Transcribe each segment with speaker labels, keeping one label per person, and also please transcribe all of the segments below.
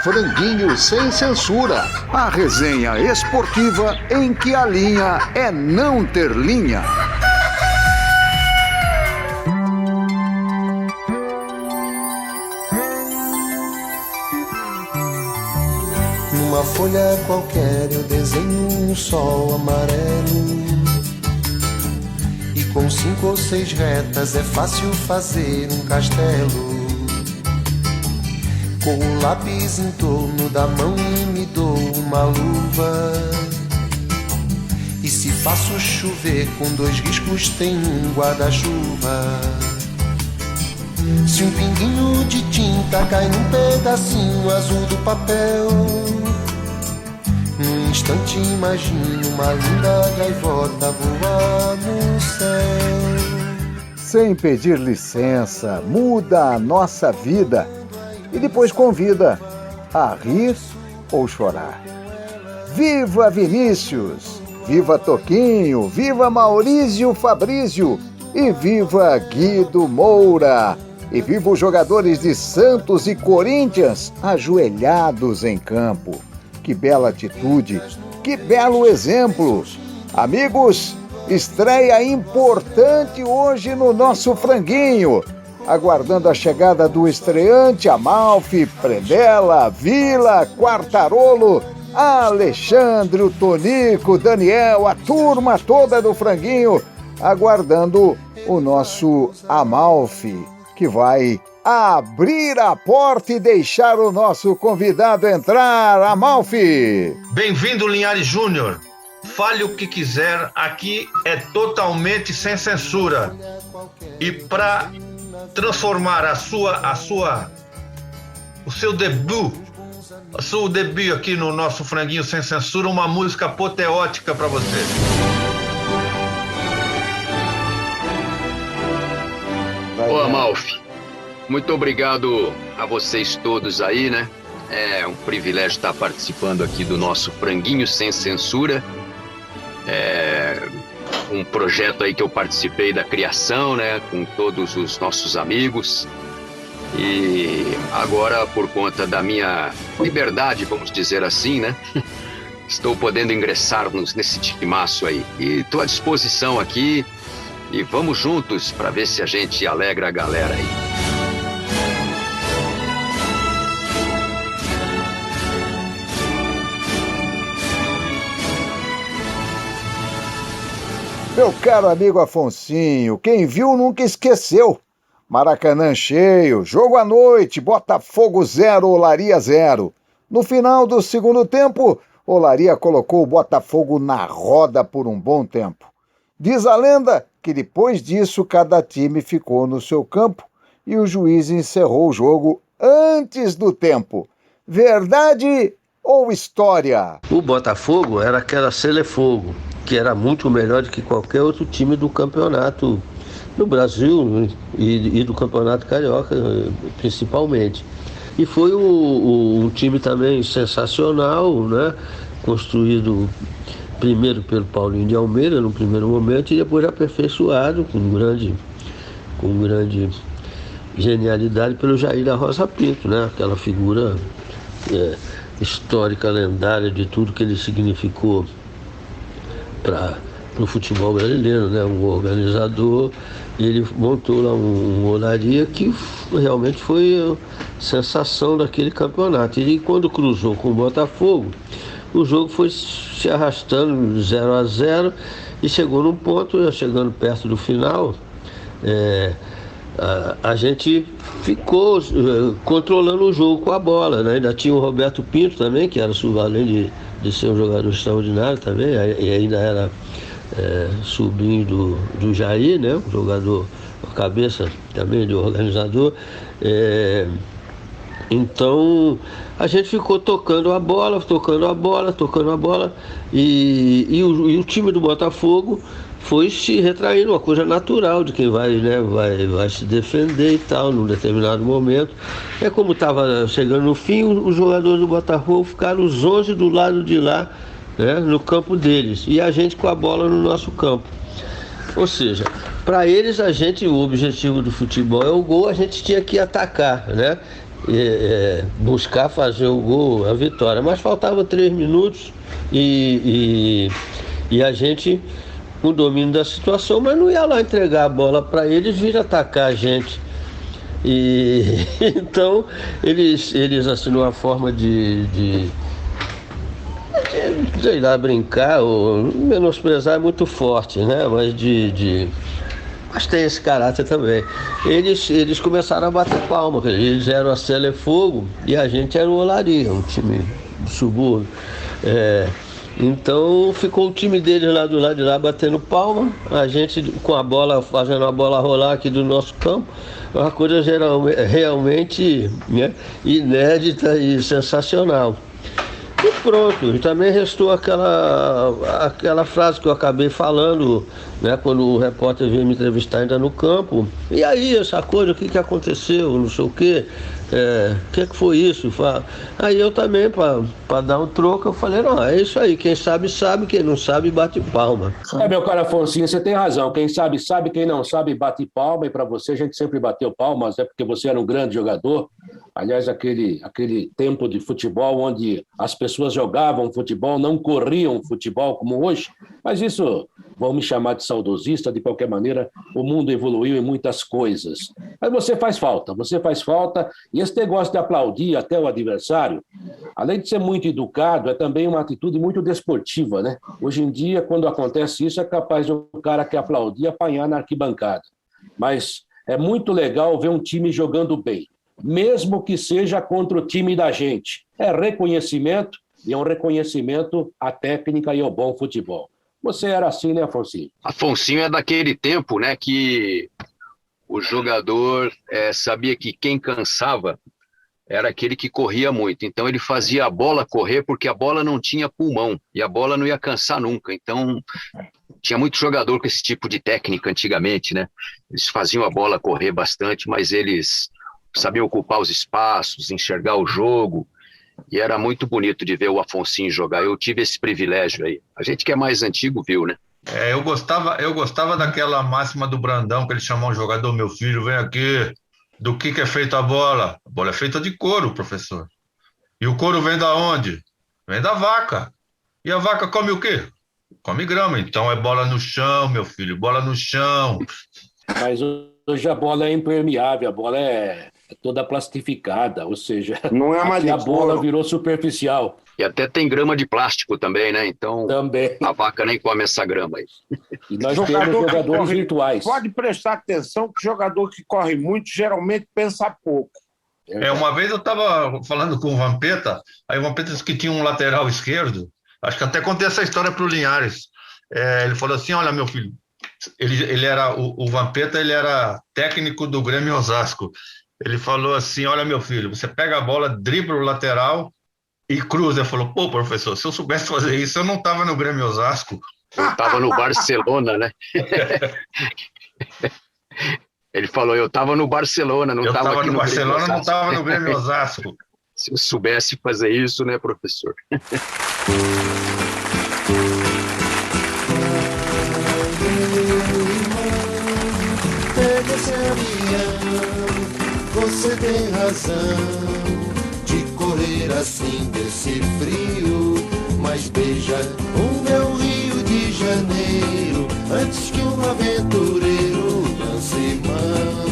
Speaker 1: Franguinho Sem Censura. A resenha esportiva em que a linha é não ter linha.
Speaker 2: Numa folha qualquer eu desenho um sol amarelo, e com 5 ou 6 retas é fácil fazer um castelo. Com o lápis em torno da mão e me dou uma luva, e se faço chover com 2 riscos tem um guarda-chuva. Se um pinguinho de tinta cai num pedacinho azul do papel, num instante imagino uma linda gaivota voar no céu.
Speaker 1: Sem pedir licença, muda a nossa vida e depois convida a rir ou chorar. Viva Vinícius, viva Toquinho, viva Maurício Fabrício e viva Guido Moura. E viva os jogadores de Santos e Corinthians ajoelhados em campo. Que bela atitude, que belo exemplo. Amigos, estreia importante hoje no nosso franguinho. Aguardando a chegada do estreante, Amalfi, Predella, Vila, Quartarolo, Alexandre, o Tonico, Daniel, a turma toda do franguinho, aguardando o nosso Amalfi, que vai abrir a porta e deixar o nosso convidado entrar. Amalfi!
Speaker 3: Bem-vindo, Linhares Júnior. Fale o que quiser, aqui é totalmente sem censura. E para transformar o seu debut aqui no nosso franguinho sem censura, uma música apoteótica para você.
Speaker 4: Ô Amalfi, muito obrigado a vocês todos aí, né? É um privilégio estar participando aqui do nosso Franguinho Sem Censura. É um projeto aí que eu participei da criação, né? Com todos os nossos amigos. E agora, por conta da minha liberdade, vamos dizer assim, né? Estou podendo ingressar nesse timaço aí. E estou à disposição aqui. E vamos juntos para ver se a gente alegra a galera aí.
Speaker 1: Meu caro amigo Afonsinho, quem viu nunca esqueceu. Maracanã cheio, jogo à noite, Botafogo 0, Olaria 0. No final do segundo tempo, Olaria colocou o Botafogo na roda por um bom tempo. Diz a lenda que depois disso cada time ficou no seu campo e o juiz encerrou o jogo antes do tempo. Verdade ou história?
Speaker 5: O Botafogo era aquela Selefogo, que era muito melhor do que qualquer outro time do campeonato do Brasil e do campeonato carioca principalmente. E foi um time também sensacional, né? Construído primeiro pelo Paulinho de Almeida no primeiro momento e depois aperfeiçoado com grande genialidade pelo Jair da Rosa Pinto, né? Aquela figura histórica, lendária de tudo que ele significou para o futebol brasileiro, né? Um organizador, e ele montou lá um Olaria que realmente foi a sensação daquele campeonato. E quando cruzou com o Botafogo, o jogo foi se arrastando 0-0 e chegou num ponto, chegando perto do final, a gente ficou controlando o jogo com a bola, né? Ainda tinha o Roberto Pinto também, que era além de ser um jogador extraordinário também, e ainda era sobrinho do Jair, né? Um jogador, cabeça também de organizador. Então a gente ficou tocando a bola, e o time do Botafogo foi se retraindo, uma coisa natural de quem vai se defender e tal, num determinado momento. Como estava chegando no fim, os jogadores do Botafogo ficaram os 11 do lado de lá, né, no campo deles, e a gente com a bola no nosso campo. Ou seja, para eles, o objetivo do futebol é o gol, a gente tinha que atacar, né? buscar fazer o gol, a vitória. Mas faltava 3 minutos e a gente com o domínio da situação, mas não ia lá entregar a bola para eles vir atacar a gente. E então eles assim, numa forma de sei lá, brincar ou menosprezar é muito forte, né? Mas tem esse caráter também. Eles começaram a bater palma, eles eram a Selefogo e a gente era o Olaria, um time do subúrbio. Então ficou o time deles lá do lado de lá batendo palma, a gente com a bola, fazendo a bola rolar aqui do nosso campo, uma coisa realmente, né, inédita e sensacional. E pronto, e também restou aquela frase que eu acabei falando, né, quando o repórter veio me entrevistar ainda no campo. E aí, essa coisa, o que aconteceu, não sei o quê, o que foi isso? Aí eu também, para dar um troco, eu falei, não, é isso aí, quem sabe, sabe, quem não sabe, bate palma.
Speaker 6: Meu caro Afonsinho, você tem razão, quem sabe, sabe, quem não sabe, bate palma, e para você a gente sempre bateu palmas, é porque você era um grande jogador. Aliás, aquele tempo de futebol onde as pessoas jogavam futebol, não corriam futebol como hoje, mas isso, vão me chamar de saudosista, de qualquer maneira, o mundo evoluiu em muitas coisas. Mas você faz falta, e esse negócio de aplaudir até o adversário, além de ser muito educado, é também uma atitude muito desportiva, né? Hoje em dia, quando acontece isso, é capaz do cara que aplaudir apanhar na arquibancada. Mas é muito legal ver um time jogando bem, mesmo que seja contra o time da gente. É reconhecimento, e é um reconhecimento à técnica e ao bom futebol. Você era assim, né, Afonsinho?
Speaker 4: Afonsinho é daquele tempo, né, que o jogador sabia que quem cansava era aquele que corria muito. Então ele fazia a bola correr porque a bola não tinha pulmão e a bola não ia cansar nunca. Então tinha muito jogador com esse tipo de técnica antigamente, né? Eles faziam a bola correr bastante, mas eles sabiam ocupar os espaços, enxergar o jogo. E era muito bonito de ver o Afonsinho jogar. Eu tive esse privilégio aí. A gente que é mais antigo viu, né?
Speaker 3: Eu gostava daquela máxima do Brandão, que ele chamou um jogador, meu filho, vem aqui. Do que é feita a bola? A bola é feita de couro, professor. E o couro vem da onde? Vem da vaca. E a vaca come o quê? Come grama. Então é bola no chão, meu filho, bola no chão.
Speaker 6: Mas hoje a bola é impermeável, a bola é toda plastificada, ou seja,
Speaker 7: não é mais
Speaker 6: a bola virou superficial.
Speaker 4: E até tem grama de plástico também, né? Então
Speaker 6: também.
Speaker 4: A vaca nem come essa grama aí.
Speaker 6: E nós temos jogadores virtuais.
Speaker 7: Pode prestar atenção que jogador que corre muito geralmente pensa pouco.
Speaker 3: Uma vez eu estava falando com o Vampeta, aí o Vampeta disse que tinha um lateral esquerdo, acho que até contei essa história para o Linhares. Ele falou assim, olha, meu filho, ele era, o Vampeta, ele era técnico do Grêmio Osasco. Ele falou assim, olha, meu filho, você pega a bola, dribla o lateral e cruza. Ele falou, pô, professor, se eu soubesse fazer isso, eu não estava no Grêmio Osasco.
Speaker 4: Eu estava no Barcelona, né? Ele falou, eu estava no Barcelona, não estava aqui no
Speaker 3: Barcelona, não estava no Grêmio Osasco.
Speaker 4: Se eu soubesse fazer isso, né, professor?
Speaker 2: Pega esse avião, você tem razão de correr assim desse frio, mas beija o meu Rio de Janeiro antes que um aventureiro lance mão.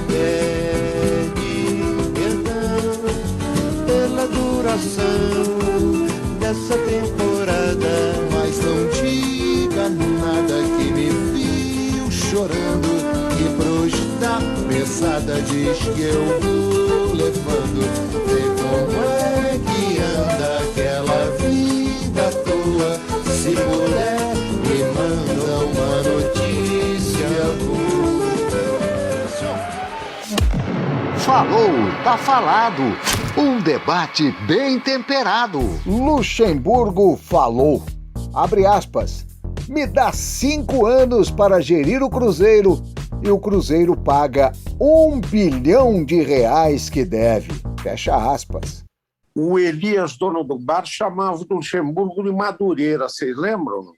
Speaker 2: Pede perdão pela duração dessa temporada, mas não diga nada que me viu chorando e pros da pensada diz que eu vou levando. Vê como é que anda aquela vida tua, se puder me manda uma notícia boa.
Speaker 1: Falou, tá falado. Um debate bem temperado. Luxemburgo falou. Abre aspas. Me dá 5 anos para gerir o Cruzeiro e o Cruzeiro paga R$1 bilhão que deve. Fecha aspas.
Speaker 7: O Elias, dono do bar, chamava o Luxemburgo de Madureira, vocês lembram?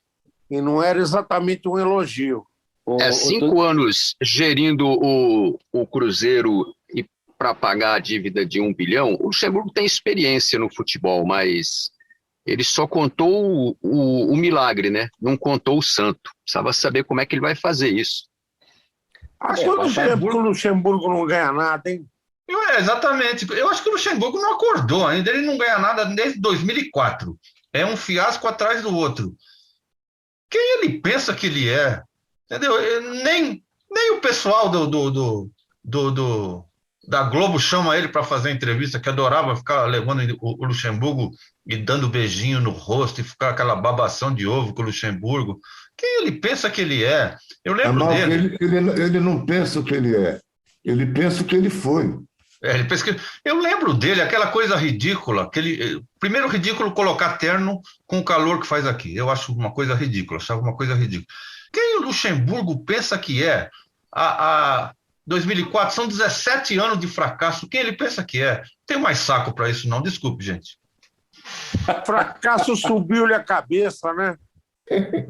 Speaker 7: E não era exatamente um elogio.
Speaker 4: 5 anos gerindo o Cruzeiro e para pagar a dívida de 1 bilhão, o Luxemburgo tem experiência no futebol, mas ele só contou o milagre, né? Não contou o santo. Precisava saber como é que ele vai fazer isso.
Speaker 7: Há quanto tempo que o Luxemburgo não ganha nada, hein?
Speaker 3: Exatamente. Eu acho que o Luxemburgo não acordou ainda. Ele não ganha nada desde 2004. É um fiasco atrás do outro. Quem ele pensa que ele é? Entendeu? Nem o pessoal da Globo chama ele para fazer entrevista, que adorava ficar levando o Luxemburgo e dando beijinho no rosto e ficar aquela babação de ovo com o Luxemburgo. Quem ele pensa que ele é? Eu lembro dele.
Speaker 8: Ele não pensa o que ele é. Ele pensa o que ele foi.
Speaker 3: Ele pensa que... Eu lembro dele, aquela coisa ridícula. Primeiro ridículo colocar terno com o calor que faz aqui. Eu acho uma coisa ridícula, achava uma coisa ridícula. Quem o Luxemburgo pensa que é? 2004, são 17 anos de fracasso. Quem ele pensa que é? Não tem mais saco para isso, não. Desculpe, gente.
Speaker 7: Fracasso subiu-lhe a cabeça, né?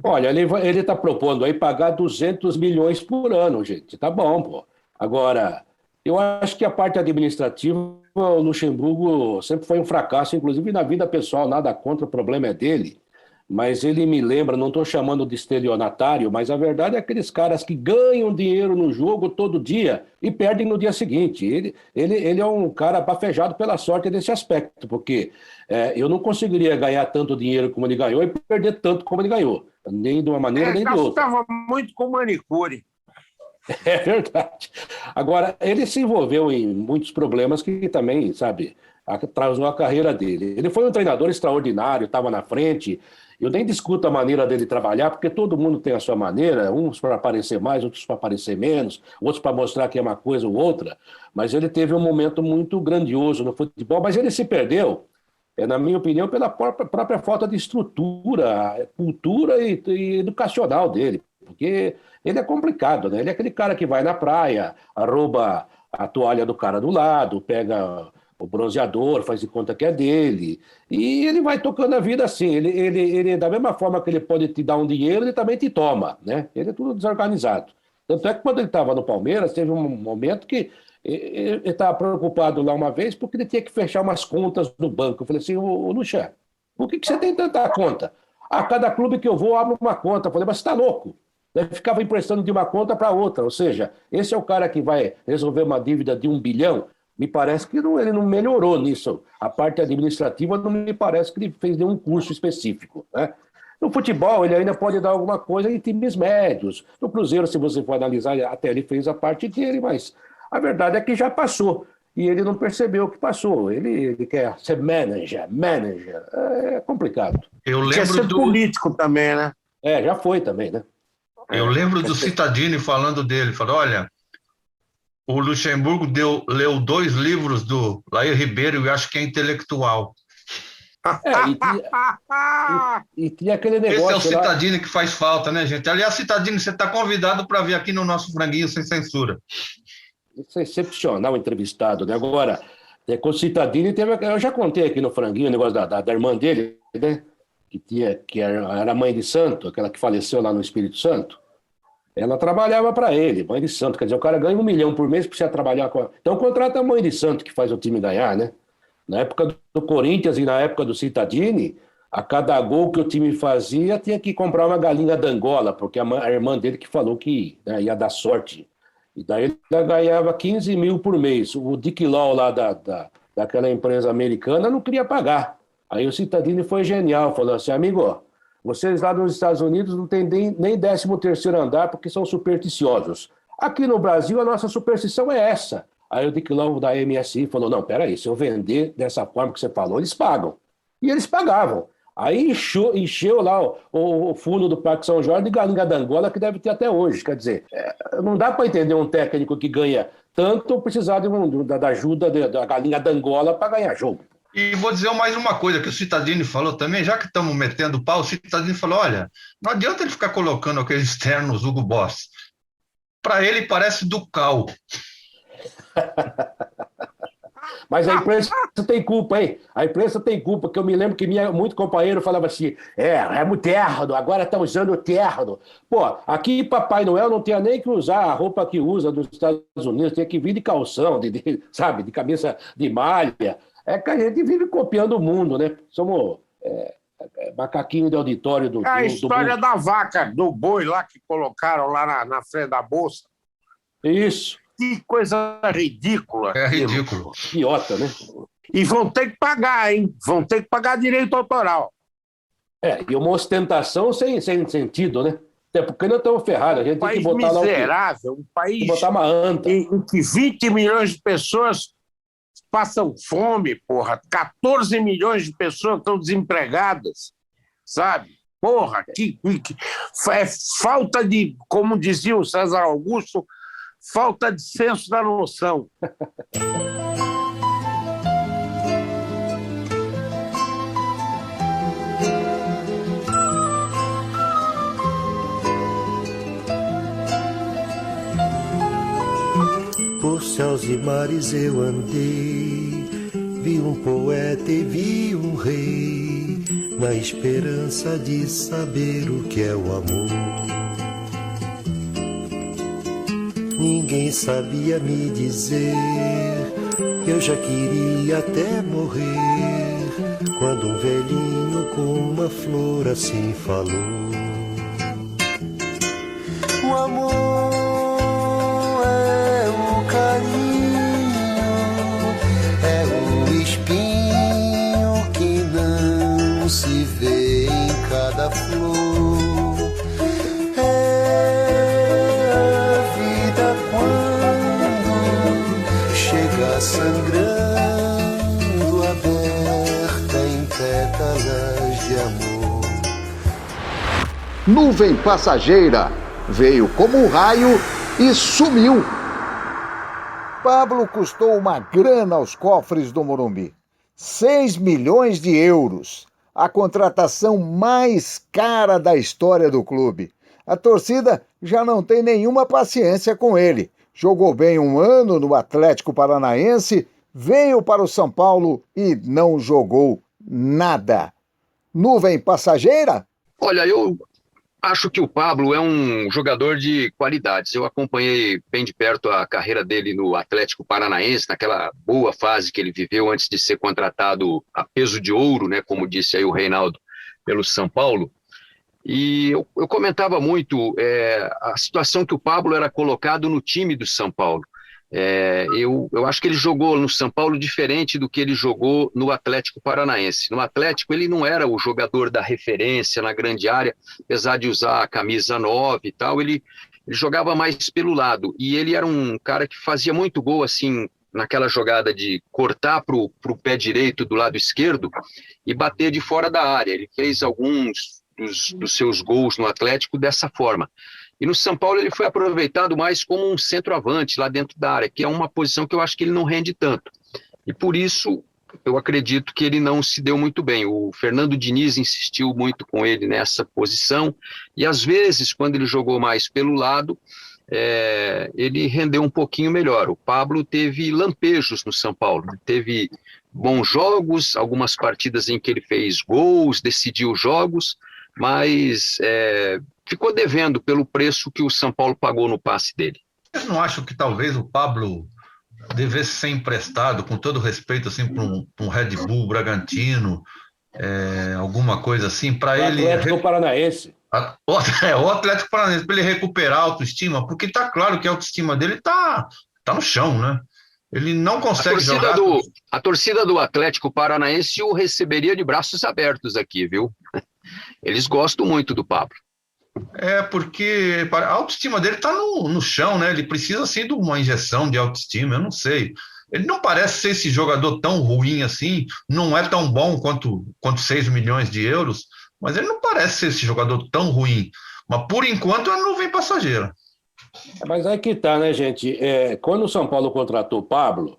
Speaker 6: Olha, ele está propondo aí pagar 200 milhões por ano, gente. Tá bom, pô. Agora, eu acho que a parte administrativa, o Luxemburgo sempre foi um fracasso, inclusive na vida pessoal, nada contra, o problema é dele. Mas ele me lembra, não estou chamando de estelionatário, mas a verdade é aqueles caras que ganham dinheiro no jogo todo dia e perdem no dia seguinte. Ele é um cara bafejado pela sorte desse aspecto, porque eu não conseguiria ganhar tanto dinheiro como ele ganhou e perder tanto como ele ganhou, nem de uma maneira nem de outra.
Speaker 7: Estava muito com manicure.
Speaker 6: É verdade. Agora, ele se envolveu em muitos problemas que também, sabe, atrasou a carreira dele. Ele foi um treinador extraordinário, estava na frente. Eu nem discuto a maneira dele trabalhar, porque todo mundo tem a sua maneira, uns para aparecer mais, outros para aparecer menos, outros para mostrar que é uma coisa ou outra. Mas ele teve um momento muito grandioso no futebol, mas ele se perdeu, na minha opinião, pela própria falta de estrutura, cultura e educacional dele. Porque ele é complicado, né? Ele é aquele cara que vai na praia, rouba a toalha do cara do lado, pega o bronzeador, faz de conta que é dele, e ele vai tocando a vida assim. Ele, da mesma forma que ele pode te dar um dinheiro, ele também te toma, né? Ele é tudo desorganizado. Tanto é que quando ele estava no Palmeiras, teve um momento que ele estava preocupado lá uma vez porque ele tinha que fechar umas contas no banco. Eu falei assim, ô Luxa, por que você tem tanta conta? A cada clube que eu vou, abro uma conta. Eu falei, mas você está louco? Ele ficava emprestando de uma conta para outra. Ou seja, esse é o cara que vai resolver uma dívida de 1 bilhão. Me parece que ele não melhorou nisso. A parte administrativa não me parece que ele fez nenhum curso específico, né? No futebol, ele ainda pode dar alguma coisa em times médios. No Cruzeiro, se você for analisar, até ele fez a parte dele, mas a verdade é que já passou. E ele não percebeu que passou. Ele quer ser manager. É complicado.
Speaker 7: Eu lembro quer ser político também, né?
Speaker 6: Já foi também, né?
Speaker 3: Eu lembro do Cittadini falando dele. Falou, olha, o Luxemburgo leu 2 livros do Lair Ribeiro e acho que é intelectual.
Speaker 6: E tinha aquele negócio.
Speaker 3: Esse é o Cittadini que faz falta, né, gente? Aliás, Cittadini, você está convidado para vir aqui no nosso Franguinho Sem Censura.
Speaker 6: Isso é excepcional o entrevistado, né? Agora, com o Cittadini, eu já contei aqui no Franguinho o negócio da irmã dele, né? Que era mãe de santo, aquela que faleceu lá no Espírito Santo. Ela trabalhava para ele, mãe de santo. Quer dizer, o cara ganha 1 milhão por mês, precisa trabalhar com ela. Então contrata a mãe de santo que faz o time ganhar, né? Na época do Corinthians e na época do Cittadini, a cada gol que o time fazia, tinha que comprar uma galinha d'Angola, porque a irmã dele que falou que, né, ia dar sorte. E daí ele ganhava 15 mil por mês. O Dick Law lá daquela empresa americana não queria pagar. Aí o Cittadini foi genial, falou assim, amigo, vocês lá nos Estados Unidos não tem nem 13º andar porque são supersticiosos. Aqui no Brasil a nossa superstição é essa. Aí o Dick Law da MSI falou, não, peraí, se eu vender dessa forma que você falou, eles pagam. E eles pagavam. Aí encheu lá o fundo do Parque São Jorge de galinha d'Angola, que deve ter até hoje. Quer dizer, não dá para entender um técnico que ganha tanto precisar da ajuda da galinha d'Angola para ganhar jogo.
Speaker 3: E vou dizer mais uma coisa que o Cittadini falou também, já que estamos metendo pau, o Cittadini falou, olha, não adianta ele ficar colocando aqueles ternos Hugo Boss. Para ele parece Ducal.
Speaker 6: Mas tem culpa, hein? A imprensa tem culpa, que eu me lembro que muito companheiro falava assim, é muito terno, agora está usando o terno. Pô, aqui Papai Noel não tinha nem que usar a roupa que usa nos Estados Unidos, tinha que vir de calção, sabe, de camisa de malha. É que a gente vive copiando o mundo, né? Somos macaquinho de auditório do
Speaker 7: A história
Speaker 6: do
Speaker 7: da vaca, do boi lá que colocaram lá na frente da bolsa.
Speaker 6: Isso.
Speaker 7: Que coisa ridícula.
Speaker 3: É ridículo.
Speaker 6: Idiota, né?
Speaker 7: E vão ter que pagar, hein? Vão ter que pagar direito autoral.
Speaker 6: E uma ostentação sem sentido, né? Até porque não estamos ferrados. A gente tem que botar lá
Speaker 7: miserável, um país
Speaker 6: botar uma anta.
Speaker 7: em que 20 milhões de pessoas passam fome, porra. 14 milhões de pessoas estão desempregadas, sabe? Porra, é falta de, como dizia o César Augusto, falta de senso da noção.
Speaker 2: Por céus e mares eu andei, vi um poeta e vi um rei, na esperança de saber o que é o amor. Ninguém sabia me dizer, eu já queria até morrer, quando um velhinho com uma flor assim falou. O amor é o carinho, é o espinho que não se vê em cada flor. Sangrando, aberta em pétalas de amor.
Speaker 1: Nuvem passageira veio como um raio e sumiu. Pablo custou uma grana aos cofres do Morumbi. 6 milhões de euros. A contratação mais cara da história do clube. A torcida já não tem nenhuma paciência com ele. Jogou bem um ano no Atlético Paranaense, veio para o São Paulo e não jogou nada. Nuvem passageira?
Speaker 4: Olha, eu acho que o Pablo é um jogador de qualidades. Eu acompanhei bem de perto a carreira dele no Atlético Paranaense, naquela boa fase que ele viveu antes de ser contratado a peso de ouro, né, como disse aí o Reinaldo, pelo São Paulo. E eu comentava muito a situação que o Pablo era colocado no time do São Paulo. Eu acho que ele jogou no São Paulo diferente do que ele jogou no Atlético Paranaense. No Atlético ele não era o jogador da referência na grande área, apesar de usar a camisa 9 e tal, ele jogava mais pelo lado. E ele era um cara que fazia muito gol assim, naquela jogada de cortar para o pé direito do lado esquerdo e bater de fora da área. Ele fez alguns dos seus gols no Atlético dessa forma. E no São Paulo ele foi aproveitado mais como um centroavante lá dentro da área, que é uma posição que eu acho que ele não rende tanto. E por isso eu acredito que ele não se deu muito bem. O Fernando Diniz insistiu muito com ele nessa posição, e às vezes, quando ele jogou mais pelo lado, ele rendeu um pouquinho melhor. O Pablo teve lampejos no São Paulo, teve bons jogos, algumas partidas em que ele fez gols, decidiu jogos, mas ficou devendo pelo preço que o São Paulo pagou no passe dele.
Speaker 3: Eu não acho que talvez o Pablo devesse ser emprestado, com todo respeito, assim, para um Red Bull Bragantino, alguma coisa assim, para ele...
Speaker 6: Atlético Paranaense.
Speaker 3: O Atlético Paranaense, para ele recuperar a autoestima, porque tá claro que a autoestima dele tá no chão, né? Ele não consegue jogar...
Speaker 4: A torcida do Atlético Paranaense o receberia de braços abertos aqui, viu? Eles gostam muito do Pablo.
Speaker 3: Porque a autoestima dele está no chão, né? Ele precisa, assim, de uma injeção de autoestima, eu não sei. Ele não parece ser esse jogador tão ruim assim, não é tão bom quanto 6 milhões de euros, mas ele não parece ser esse jogador tão ruim. Mas, por enquanto, é nuvem passageira.
Speaker 6: Mas aí que tá, né, gente? Quando o São Paulo contratou o Pablo,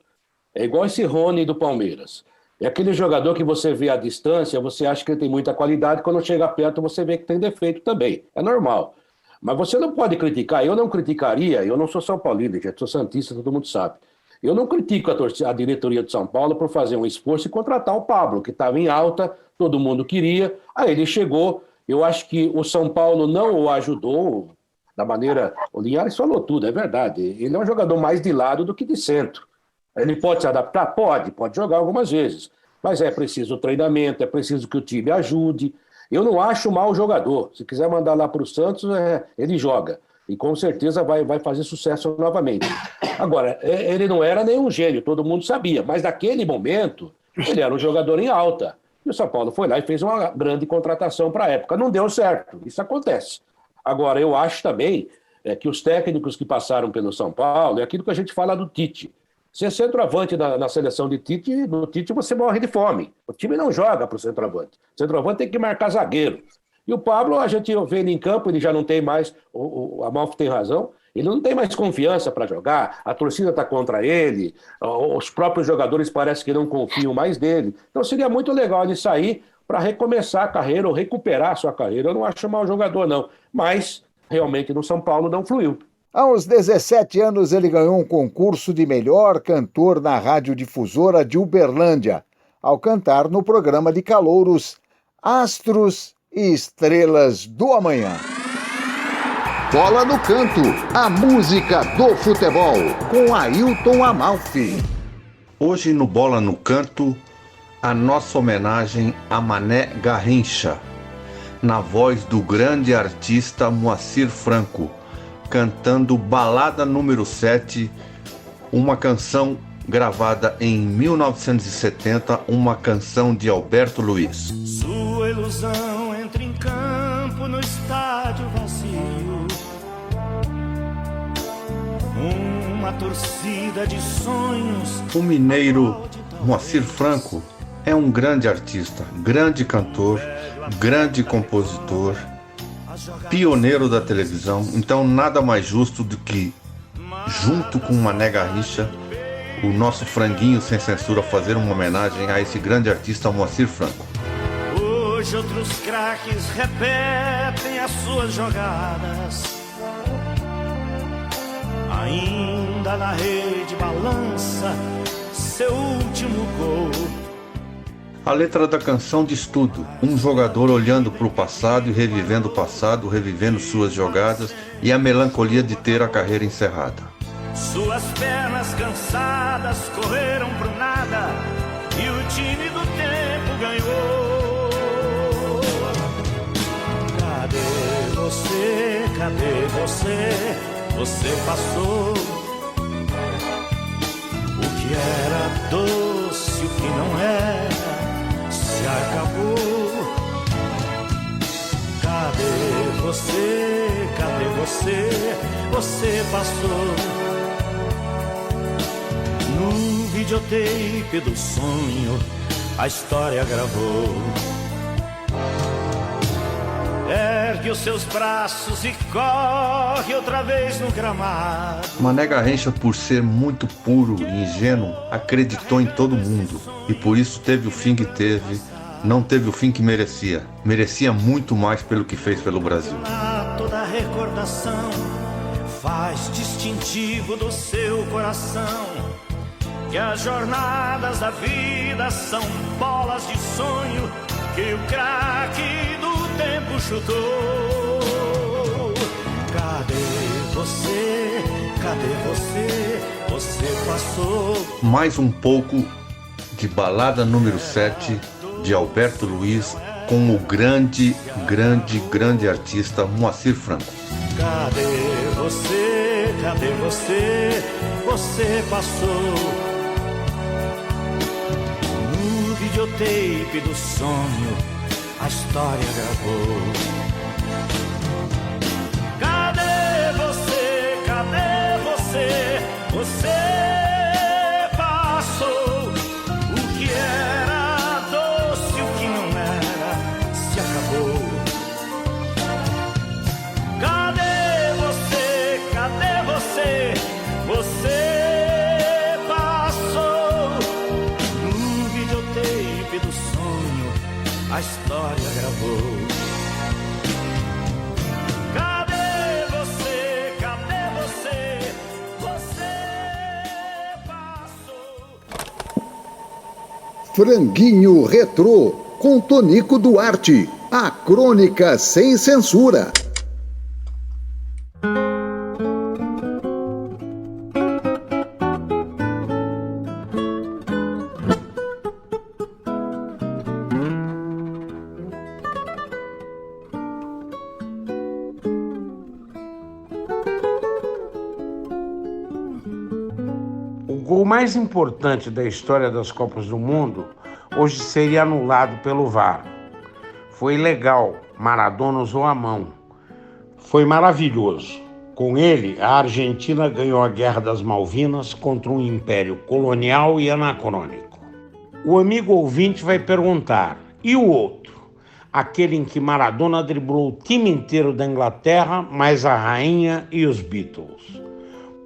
Speaker 6: é igual esse Rony do Palmeiras. É aquele jogador que você vê à distância, você acha que ele tem muita qualidade, quando chega perto você vê que tem defeito também. É normal. Mas você não pode criticar, eu não criticaria, eu não sou São Paulino, gente, sou santista, todo mundo sabe. Eu não critico a diretoria de São Paulo por fazer um esforço e contratar o Pablo, que estava em alta, todo mundo queria, aí ele chegou. Eu acho que o São Paulo não o ajudou da maneira... O Linhares falou tudo, é verdade. Ele é um jogador mais de lado do que de centro. Ele pode se adaptar? Pode jogar algumas vezes. Mas é preciso treinamento, é preciso que o time ajude. Eu não acho mau jogador. Se quiser mandar lá para o Santos, ele joga. E com certeza vai fazer sucesso novamente. Agora, ele não era nenhum gênio, todo mundo sabia. Mas naquele momento, ele era um jogador em alta. E o São Paulo foi lá e fez uma grande contratação para a época. Não deu certo, isso acontece. Agora, eu acho também que os técnicos que passaram pelo São Paulo, é aquilo que a gente fala do Tite. Se é centroavante na seleção do Tite, você morre de fome. O time não joga para o centroavante. O centroavante tem que marcar zagueiro. E o Pablo, a gente vê ele em campo, ele já não tem mais, o Amalfi tem razão, ele não tem mais confiança para jogar, a torcida está contra ele, os próprios jogadores parecem que não confiam mais nele. Então seria muito legal ele sair para recomeçar a carreira ou recuperar a sua carreira. Eu não acho mau jogador, não. Mas, realmente, no São Paulo não fluiu.
Speaker 1: Aos 17 anos, ele ganhou um concurso de melhor cantor na radiodifusora de Uberlândia, ao cantar no programa de calouros Astros e Estrelas do Amanhã. Bola no Canto, a música do futebol, com Ailton Amalfi.
Speaker 9: Hoje no Bola no Canto, a nossa homenagem a Mané Garrincha, na voz do grande artista Moacir Franco, cantando Balada número 7, uma canção gravada em 1970, uma canção de Alberto Luiz.
Speaker 10: Sua ilusão entra em campo no estádio vazio, uma torcida de sonhos.
Speaker 9: O mineiro Moacir Franco é um grande artista, grande cantor, grande compositor, pioneiro da televisão. Então nada mais justo do que, junto com Mané Garrincha, o nosso Franguinho Sem Censura, fazer uma homenagem a esse grande artista Moacir Franco.
Speaker 10: Hoje outros craques repetem as suas jogadas, ainda na rede balança seu último gol.
Speaker 9: A letra da canção diz tudo. Um jogador olhando para o passado e revivendo o passado, revivendo suas jogadas e a melancolia de ter a carreira encerrada.
Speaker 10: Suas pernas cansadas correram pro nada e o time do tempo ganhou. Cadê você? Cadê você? Você passou. O que era doce, o que não era, se acabou. Cadê você? Cadê você? Você passou. No videotape do sonho a história gravou. Ergue os seus braços e corre outra vez no gramado.
Speaker 9: Mané Garrincha, por ser muito puro e ingênuo, acreditou em todo mundo e por isso teve o fim que teve. Não teve o fim que merecia. Merecia muito mais pelo que fez pelo Brasil.
Speaker 10: Toda recordação faz distintivo do seu coração, que as jornadas da vida são bolas de sonho que o craque do tempo chutou. Cadê você? Cadê você? Você passou.
Speaker 9: Mais um pouco de Balada número 7 de Alberto Luiz com o grande artista Moacir Franco.
Speaker 10: Cadê você? Cadê você? Você passou. No videotape do sonho a história gravou. Cadê você? Cadê você? Você passou. O que era doce, o que não era, se acabou. Cadê você? Cadê você? Você passou. No videotape do sonho a história gravou. Cadê você? Cadê você? Você passou.
Speaker 1: Franguinho Retrô, com Tonico Duarte. A crônica sem censura.
Speaker 7: O gol mais importante da história das Copas do Mundo hoje seria anulado pelo VAR. Foi legal, Maradona usou a mão. Foi maravilhoso. Com ele, a Argentina ganhou a Guerra das Malvinas contra um império colonial e anacrônico. O amigo ouvinte vai perguntar, e o outro? Aquele em que Maradona driblou o time inteiro da Inglaterra, mais a rainha e os Beatles.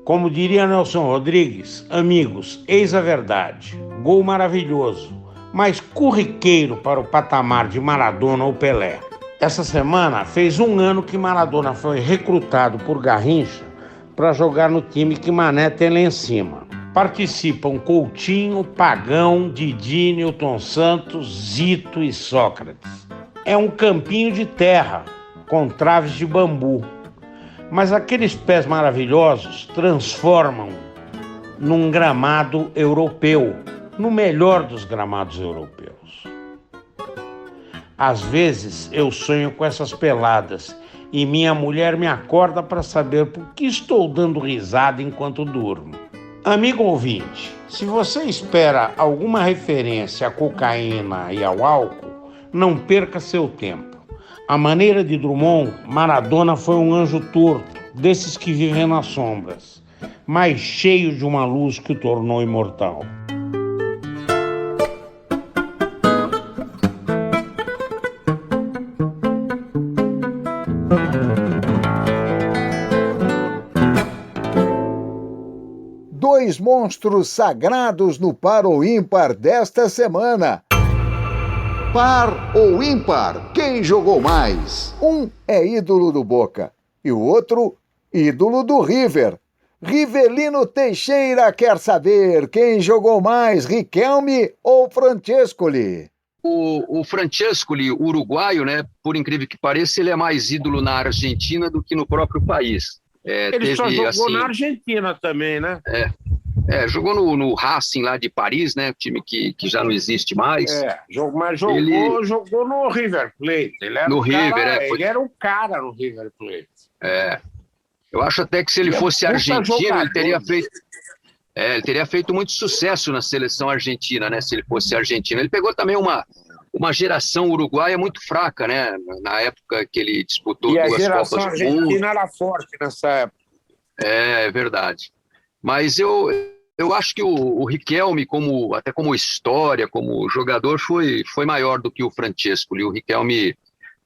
Speaker 7: Como diria Nelson Rodrigues, amigos, eis a verdade. Gol maravilhoso, mas corriqueiro para o patamar de Maradona ou Pelé. Essa semana fez um ano que Maradona foi recrutado por Garrincha para jogar no time que Mané tem lá em cima. Participam Coutinho, Pagão, Didi, Nilton Santos, Zito e Sócrates. É um campinho de terra com traves de bambu. Mas aqueles pés maravilhosos transformam num gramado europeu, no melhor dos gramados europeus. Às vezes eu sonho com essas peladas e minha mulher me acorda para saber por que estou dando risada enquanto durmo. Amigo ouvinte, se você espera alguma referência à cocaína e ao álcool, não perca seu tempo. À maneira de Drummond, Maradona foi um anjo torto, desses que vivem nas sombras, mas cheio de uma luz que o tornou imortal.
Speaker 1: Dois monstros sagrados no par ou ímpar desta semana. Par ou ímpar, quem jogou mais? Um é ídolo do Boca e o outro, ídolo do River. Rivelino Teixeira quer saber quem jogou mais, Riquelme ou Francescoli?
Speaker 4: O Francescoli, uruguaio, né? Por incrível que pareça, ele é mais ídolo na Argentina do que no próprio país.
Speaker 7: Ele só jogou na Argentina também, né?
Speaker 4: Jogou no Racing lá de Paris, né? Time que já não existe mais.
Speaker 7: Mas jogou no River Plate. Ele era ele era um cara no River Plate.
Speaker 4: Eu acho até que se ele fosse argentino, ele teria feito muito sucesso na seleção argentina, né? Se ele fosse argentino. Ele pegou também uma geração uruguaia muito fraca, né? Na época que ele disputou duas Copas do Mundo. E a geração
Speaker 7: argentina era forte nessa época.
Speaker 4: É verdade. Mas eu acho que o Riquelme, até como história, como jogador, foi maior do que o Francescoli. O Riquelme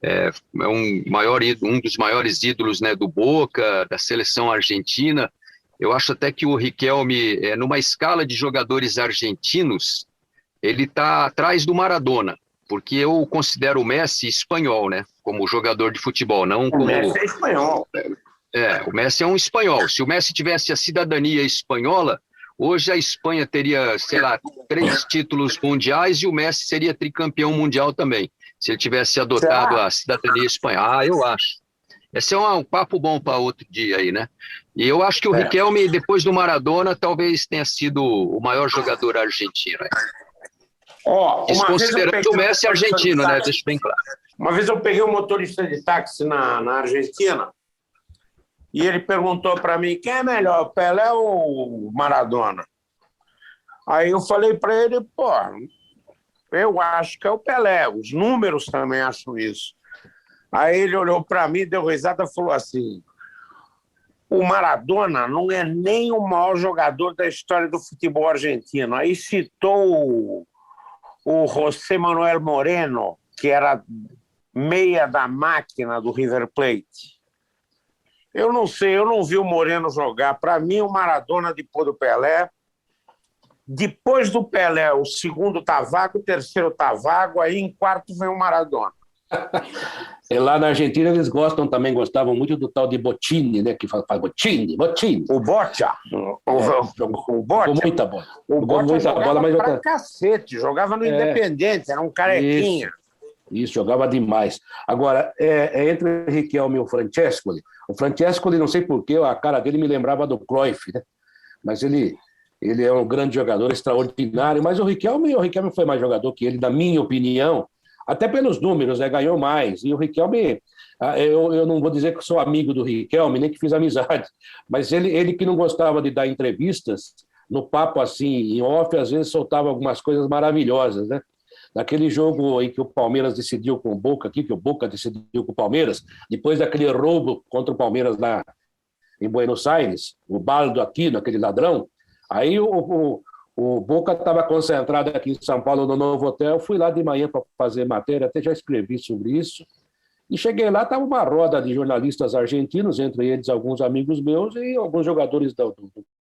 Speaker 4: é um dos maiores ídolos, né, do Boca, da seleção argentina. Eu acho até que o Riquelme, numa escala de jogadores argentinos, ele está atrás do Maradona, porque eu considero o Messi espanhol, né, como jogador de futebol, não como...
Speaker 7: O Messi é espanhol.
Speaker 4: O Messi é um espanhol. Se o Messi tivesse a cidadania espanhola, hoje a Espanha teria, 3 títulos mundiais e o Messi seria tricampeão mundial também, se ele tivesse adotado a cidadania espanhola. Eu acho. Esse é um papo bom para outro dia aí, né? E eu acho que o Riquelme, depois do Maradona, talvez tenha sido o maior jogador argentino. Desconsiderando o Messi argentino, né? Deixa bem claro.
Speaker 7: Uma vez eu peguei um motorista de táxi na Argentina e ele perguntou para mim, quem é melhor, o Pelé ou o Maradona? Aí eu falei para ele, eu acho que é o Pelé, os números também acham isso. Aí ele olhou para mim, deu risada e falou assim, o Maradona não é nem o maior jogador da história do futebol argentino. Aí citou o José Manuel Moreno, que era meia da máquina do River Plate. Eu não sei, eu não vi o Moreno jogar. Para mim, o Maradona depois do Pelé. Depois do Pelé, o segundo tá vago, o terceiro tá vago, aí em quarto vem o Maradona.
Speaker 6: E lá na Argentina eles gostavam muito do tal de Bottini, né? Que faz Bottini.
Speaker 7: O Boccia. O Boccia.
Speaker 6: Jogou muita bola.
Speaker 7: O Boccia jogava
Speaker 6: mas
Speaker 7: pra cacete, jogava no Independente, era um carequinha.
Speaker 6: Isso, jogava demais. Agora, entre o Riquelme e o Francescoli, não sei porquê, a cara dele me lembrava do Cruyff, né? Mas ele é um grande jogador, extraordinário, mas o Riquelme foi mais jogador que ele, na minha opinião, até pelos números, né? Ganhou mais. E o Riquelme, eu não vou dizer que sou amigo do Riquelme, nem que fiz amizade, mas ele que não gostava de dar entrevistas, no papo assim, em off, às vezes soltava algumas coisas maravilhosas, né? Naquele jogo em que o Palmeiras decidiu com o Boca, que o Boca decidiu com o Palmeiras, depois daquele roubo contra o Palmeiras lá em Buenos Aires, o Baldo Aquino, aquele ladrão, aí o Boca estava concentrado aqui em São Paulo, no Novo Hotel, fui lá de manhã para fazer matéria, até já escrevi sobre isso, e cheguei lá, estava uma roda de jornalistas argentinos, entre eles alguns amigos meus e alguns jogadores do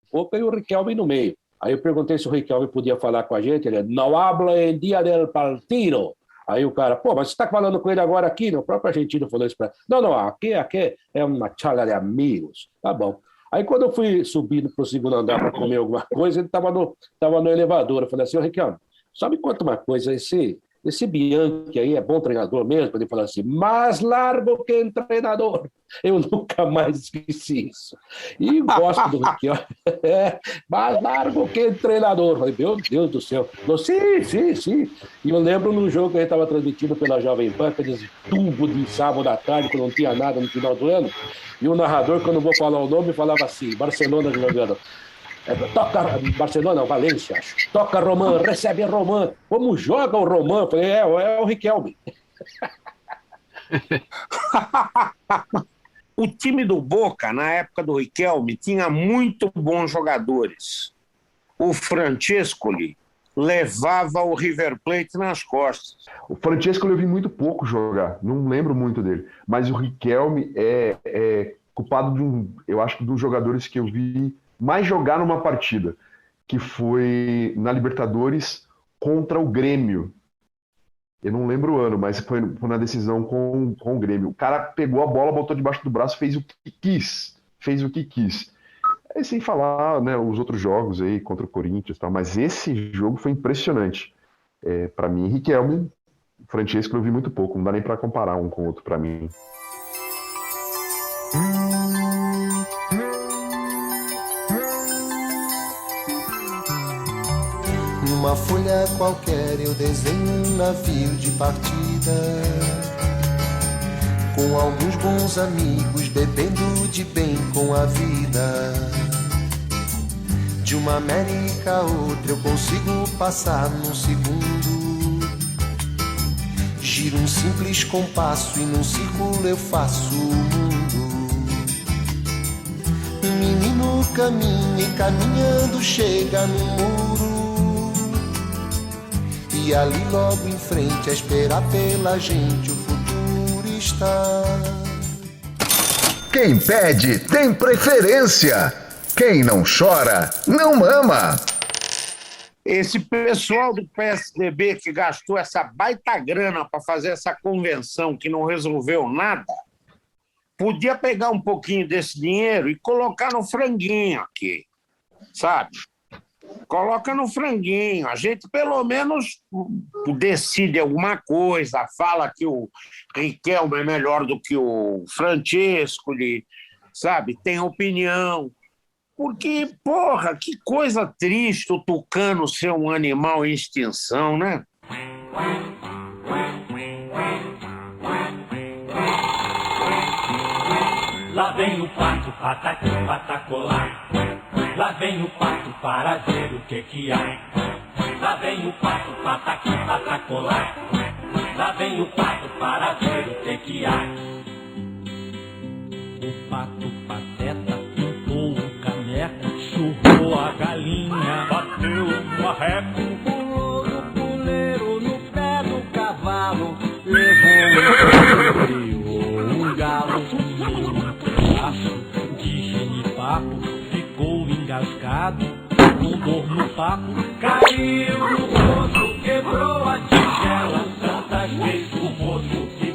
Speaker 6: Boca, e o Riquelme no meio. Aí eu perguntei se o Riquelme podia falar com a gente, ele não habla em dia del partido. Aí o cara, pô, mas você está falando com ele agora aqui? O próprio argentino falou isso para ele. Não, aqui é uma charla de amigos. Tá bom. Aí quando eu fui subindo para o segundo andar para comer alguma coisa, ele estava no elevador. Eu falei assim, ô Riquelme, só me conta uma coisa, esse Bianchi aí é bom treinador mesmo? Ele falou assim, mais largo que treinador. Eu nunca mais esqueci isso. E gosto do Riquelme. Mais largo que treinador. Falei, meu Deus do céu. Sim. E eu lembro no jogo que a gente estava transmitindo pela Jovem Pan, aqueles tubos de sábado à tarde, que não tinha nada no final do ano, e o narrador, que eu não vou falar o nome, falava assim, Barcelona jogando. Toca Barcelona, Valência, toca Román, recebe Román. Como joga o Román? Eu falei, é o Riquelme.
Speaker 7: O time do Boca, na época do Riquelme, tinha muito bons jogadores. O Francescoli levava o River Plate nas costas.
Speaker 11: O Francescoli eu vi muito pouco jogar, não lembro muito dele. Mas o Riquelme é culpado eu acho que dos jogadores que eu vi mais jogar numa partida, que foi na Libertadores contra o Grêmio. Eu não lembro o ano, mas foi na decisão com o Grêmio. O cara pegou a bola, botou debaixo do braço, fez o que quis. Aí, sem falar, né, os outros jogos aí contra o Corinthians e tal, mas esse jogo foi impressionante. Para mim, Riquelme, Francesco eu vi muito pouco, não dá nem para comparar um com o outro para mim.
Speaker 2: Numa folha qualquer eu desenho um navio de partida, com alguns bons amigos, bebendo de bem com a vida. De uma América a outra eu consigo passar num segundo. Giro um simples compasso e num círculo eu faço o mundo. Um menino caminha e caminhando chega no muro, e ali logo em frente a esperar pela gente o futuro está.
Speaker 1: Quem pede tem preferência. Quem não chora não mama.
Speaker 7: Esse pessoal do PSDB que gastou essa baita grana para fazer essa convenção que não resolveu nada, podia pegar um pouquinho desse dinheiro e colocar no franguinho aqui, sabe? Coloca no franguinho, a gente pelo menos decide alguma coisa, fala que o Riquelme é melhor do que o Francescoli, sabe? Tem opinião. Porque, porra, que coisa triste o tucano ser um animal em extinção, né?
Speaker 10: Lá vem o pato, patati, patacolar. Lá vem o pato para ver o que há. Lá vem o pato, patati, patacolar. Lá vem o pato para ver o que há. O pato pateta pintou o caneco, churrou a galinha, bateu no arreco, pulou no puleiro, no pé do cavalo, levou o criou um galo, um de genipapo, ficou engasgado, com dor no papo, caiu no poço, quebrou a tigela, tantas vezes o moço se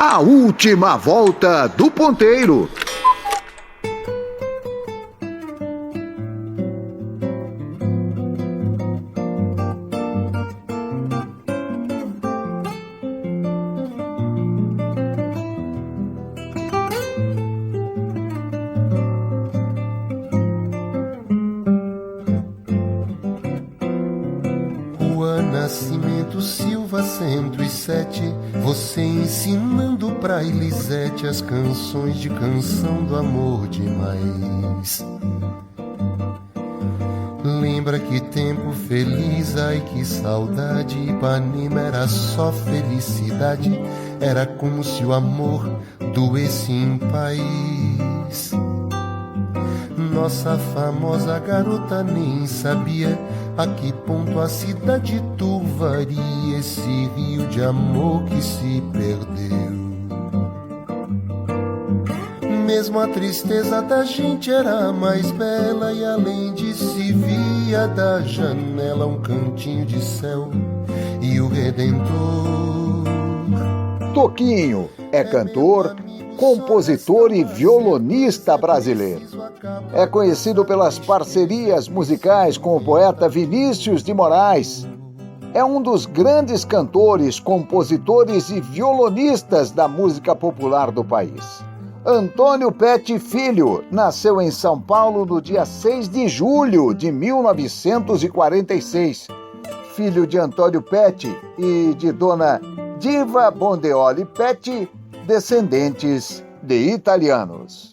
Speaker 1: A última volta do ponteiro.
Speaker 2: Nascimento Silva 107, você ensinando pra Elisete as canções de Canção do Amor demais. Lembra que tempo feliz, ai que saudade, Ipanema era só felicidade, era como se o amor doesse em paz. Nossa famosa garota nem sabia a que ponto a cidade turvaria esse rio de amor que se perdeu. Mesmo a tristeza da gente era mais bela, e além de se via da janela um cantinho de céu e o Redentor.
Speaker 1: Toquinho é cantor, compositor e violonista brasileiro. É conhecido pelas parcerias musicais com o poeta Vinícius de Moraes. É um dos grandes cantores, compositores e violonistas da música popular do país. Antônio Pet Filho nasceu em São Paulo no dia 6 de julho de 1946. Filho de Antônio Pet e de dona Diva Bondeoli Pet, descendentes de italianos.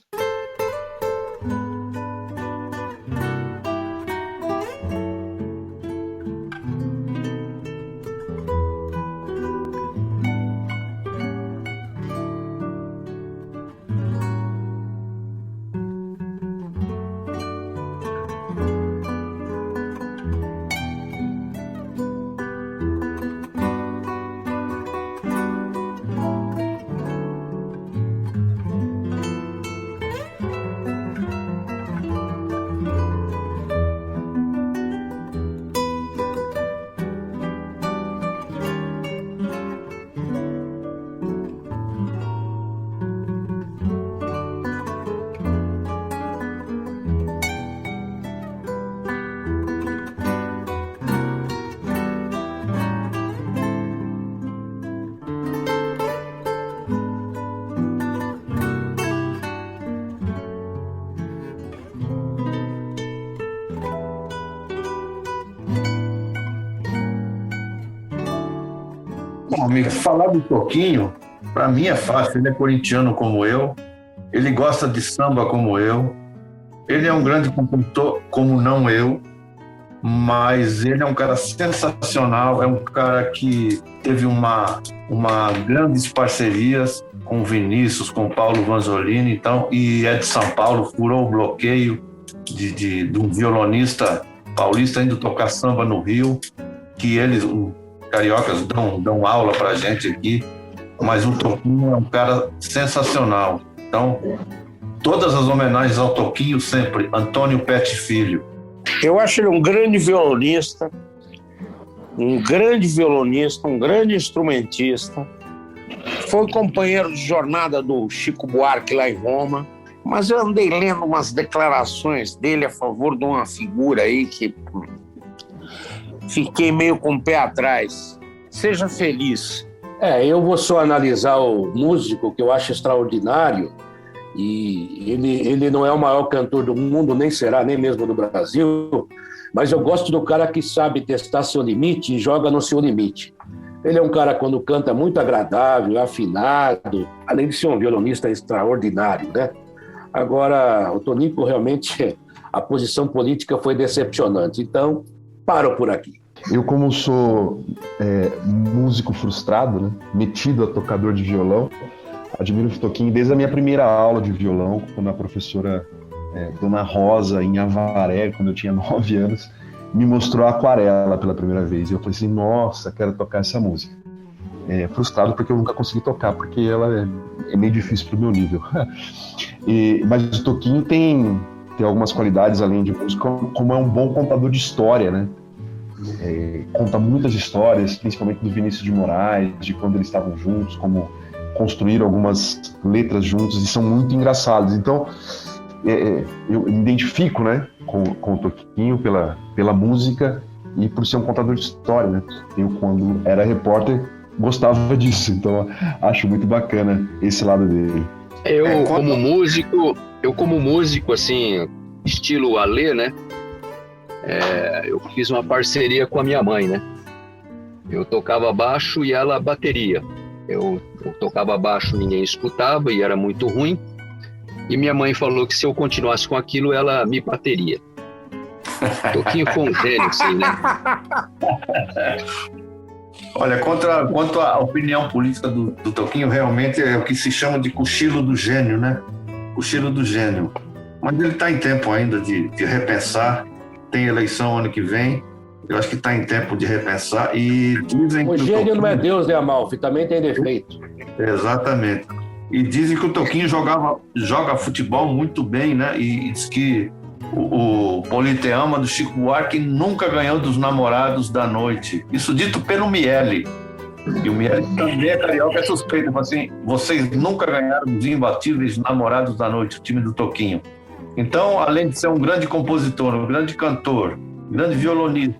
Speaker 12: Bom, amigo, falar do Toquinho, para mim é fácil. Ele é corintiano como eu, ele gosta de samba como eu, ele é um grande compositor como não eu, mas ele é um cara sensacional, é um cara que teve uma grandes parcerias com o Vinícius, com o Paulo Vanzolini, então, e é de São Paulo, furou o bloqueio de um violonista paulista indo tocar samba no Rio, que eles, cariocas, dão aula pra gente aqui, mas o Toquinho é um cara sensacional. Então, todas as homenagens ao Toquinho sempre, Antônio Pet Filho.
Speaker 7: Eu acho ele um grande violonista, um grande instrumentista. Foi companheiro de jornada do Chico Buarque lá em Roma, mas eu andei lendo umas declarações dele a favor de uma figura aí que fiquei meio com o pé atrás. Seja feliz.
Speaker 6: Eu vou só analisar o músico, que eu acho extraordinário, e ele não é o maior cantor do mundo, nem será, nem mesmo do Brasil, mas eu gosto do cara que sabe testar seu limite e joga no seu limite. Ele é um cara, quando canta, muito agradável, afinado, além de ser um violonista extraordinário, né? Agora, o Tonico, realmente, a posição política foi decepcionante, então paro por aqui.
Speaker 11: Eu, como sou músico frustrado, né, metido a tocador de violão, admiro o Toquinho desde a minha primeira aula de violão, quando a professora Dona Rosa, em Avaré, quando eu tinha 9 anos, me mostrou a Aquarela pela primeira vez. E eu falei assim, nossa, quero tocar essa música. Frustrado porque eu nunca consegui tocar, porque ela é meio difícil pro meu nível. Mas o Toquinho tem algumas qualidades, além de música, como é um bom contador de história, né? Conta muitas histórias, principalmente do Vinícius de Moraes, de quando eles estavam juntos, como construíram algumas letras juntos e são muito engraçados. Então, eu me identifico, né, com o Toquinho pela música e por ser um contador de história, né? Eu, quando era repórter, gostava disso. Então, acho muito bacana esse lado dele.
Speaker 4: Eu, como músico, assim, estilo Alê, né? Eu fiz uma parceria com a minha mãe, né? Eu tocava baixo e ela bateria. Eu tocava baixo, ninguém escutava e era muito ruim. E minha mãe falou que se eu continuasse com aquilo, ela me bateria. Toquinho foi um gênio, assim, né?
Speaker 12: Olha, quanto à opinião política do Toquinho, realmente é o que se chama de cochilo do gênio, né? Cochilo do gênio. Mas ele está em tempo ainda de repensar. Tem eleição ano que vem. Eu acho que está em tempo de repensar. E dizem que
Speaker 6: o gênio Toquinho... não é Deus, né, Amalfi? Também tem defeito.
Speaker 12: Exatamente. E dizem que o Toquinho joga futebol muito bem, né? E diz que o Politeama do Chico Buarque nunca ganhou dos namorados da noite. Isso dito pelo Miele. E o Miele também é carioca, é suspeito. Fala assim, vocês nunca ganharam dos imbatíveis namorados da noite, o time do Toquinho. Então, além de ser um grande compositor, um grande cantor, um grande violonista,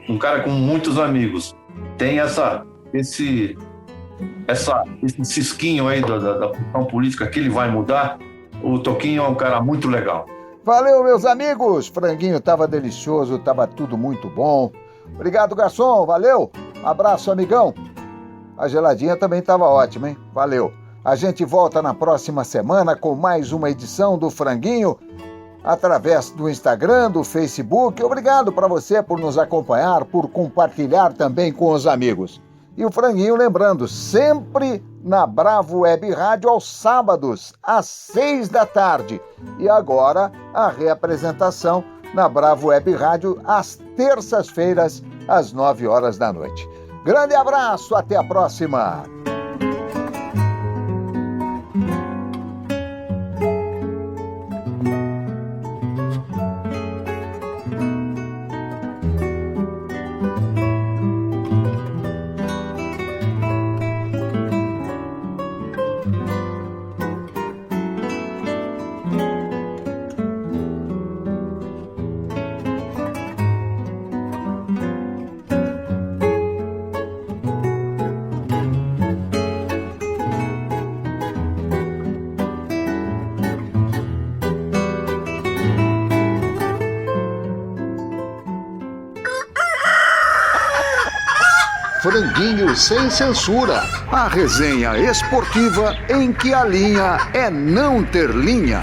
Speaker 12: um cara com muitos amigos, tem esse cisquinho aí da função política que ele vai mudar. O Toquinho é um cara muito legal.
Speaker 1: Valeu, meus amigos. Franguinho tava delicioso, tava tudo muito bom. Obrigado, garçom. Valeu. Abraço, amigão. A geladinha também tava ótima, hein? Valeu. A gente volta na próxima semana com mais uma edição do Franguinho através do Instagram, do Facebook. Obrigado para você por nos acompanhar, por compartilhar também com os amigos. E o Franguinho, lembrando, sempre na Bravo Web Rádio aos sábados, às 6 da tarde. E agora, a reapresentação na Bravo Web Rádio às terças-feiras, às 9 horas da noite. Grande abraço, até a próxima! Franguinho sem censura. A resenha esportiva em que a linha é não ter linha.